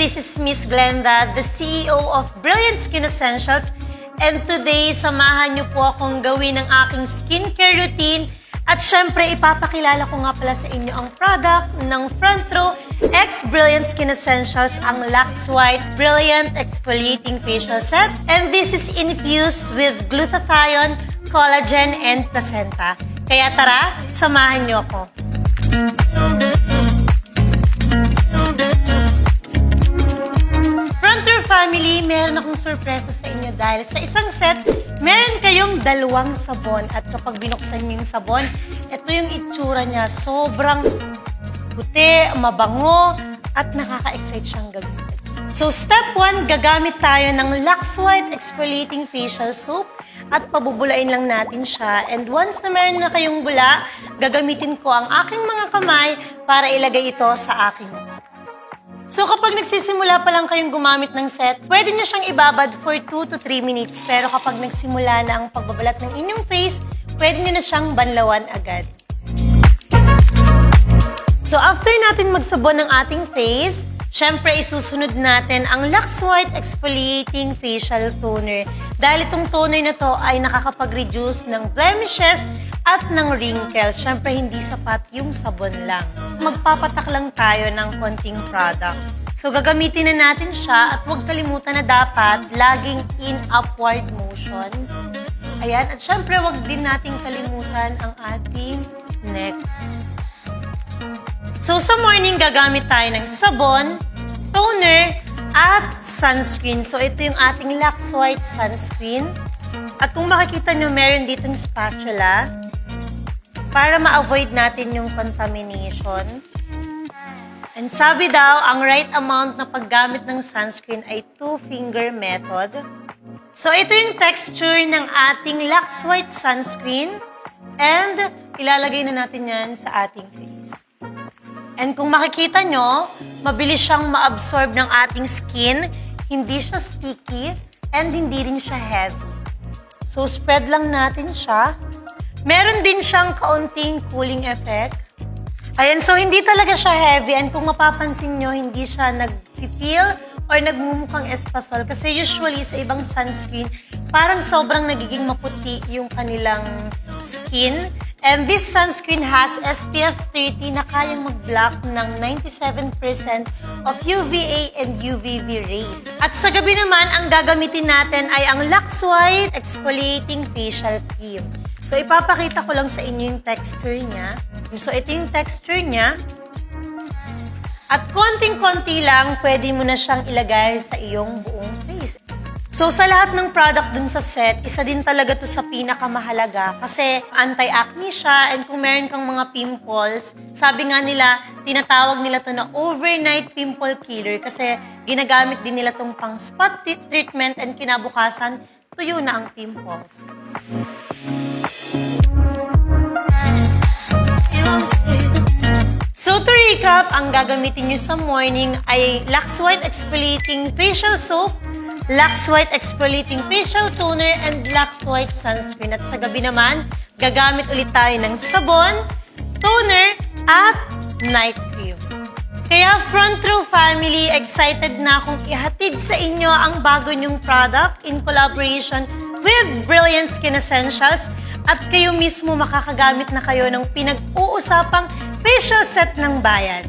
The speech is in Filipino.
this is Miss Glenda, the CEO of Brilliant Skin Essentials. And today, samahan niyo po akong gawin ang aking skincare routine. At syempre, ipapakilala ko nga pala sa inyo ang product ng Front Row X Brilliant Skin Essentials, ang Lux White Brilliant Exfoliating Facial Set. And this is infused with glutathione, collagen, and placenta. Kaya tara, samahan niyo ako. Family, meron akong sorpresa sa inyo dahil sa isang set, meron kayong dalawang sabon at kapag binuksan niyo yung sabon, ito yung itsura niya. Sobrang puti, mabango, at nakaka-excite siyang gamitin. So, step 1, gagamit tayo ng Lux White Exfoliating Facial Soap at pabubulain lang natin siya. And once na meron na kayong bula, gagamitin ko ang aking mga kamay para ilagay ito sa aking mukha. So kapag nagsisimula pa lang kayong gumamit ng set, pwede nyo siyang ibabad for 2 to 3 minutes. Pero kapag nagsimula na ang pagbabalat ng inyong face, pwede nyo na siyang banlawan agad. So after natin magsabon ng ating face, syempre isusunod natin ang Lux White Exfoliating Facial Toner. Dahil itong toner na to ay nakakapag-reduce ng blemishes at ng wrinkles. Syempre hindi sapat yung sabon lang. Magpapatak lang tayo ng konting product. So gagamitin na natin siya at huwag kalimutan na dapat laging in upward motion. Ayan, at syempre huwag din natin kalimutan ang ating neck. So sa morning gagamit tayo ng sabon, toner, at sunscreen. So ito yung ating Lux White Sunscreen. At kung makikita nyo, meron ditong spatula para ma-avoid natin yung contamination. And sabi daw, ang right amount na paggamit ng sunscreen ay 2-finger method. So ito yung texture ng ating Lux White Sunscreen. And ilalagay na natin yan sa ating face. And kung makikita nyo, mabilis siyang ma-absorb ng ating skin. Hindi siya sticky and hindi rin siya heavy. So spread lang natin siya. Meron din siyang kaunting cooling effect. Ayan, so hindi talaga siya heavy. And kung mapapansin nyo, hindi siya nag-feel or nagmumukhang espasol. Kasi usually sa ibang sunscreen, parang sobrang nagiging maputi yung kanilang skin. And this sunscreen has SPF 30 na kayang mag-block ng 97% of UVA and UVB rays. At sa gabi naman, ang gagamitin natin ay ang Lux White Exfoliating Facial Cream. So, ipapakita ko lang sa inyo yung texture niya. So, ito yung texture niya. At konting-konti lang, pwede mo na siyang ilagay sa iyong buong face. So, sa lahat ng product dun sa set, isa din talaga to sa pinakamahalaga kasi anti-acne siya and kung meron kang mga pimples, sabi nga nila, tinatawag nila to na overnight pimple killer kasi ginagamit din nila tong pang spot treatment and kinabukasan, tuyo na ang pimples. So, to recap, ang gagamitin nyo sa morning ay Lux White Exfoliating Facial Soap, Lux White Exfoliating Facial Toner, and Lux White Sunscreen. At sa gabi naman, gagamit ulit tayo ng sabon, toner, at night cream. Kaya Front Row Family, excited na akong ihatid sa inyo ang bago nyong product in collaboration with Brilliant Skin Essentials at kayo mismo makakagamit na kayo ng pinag-uusapang facial set ng bayan.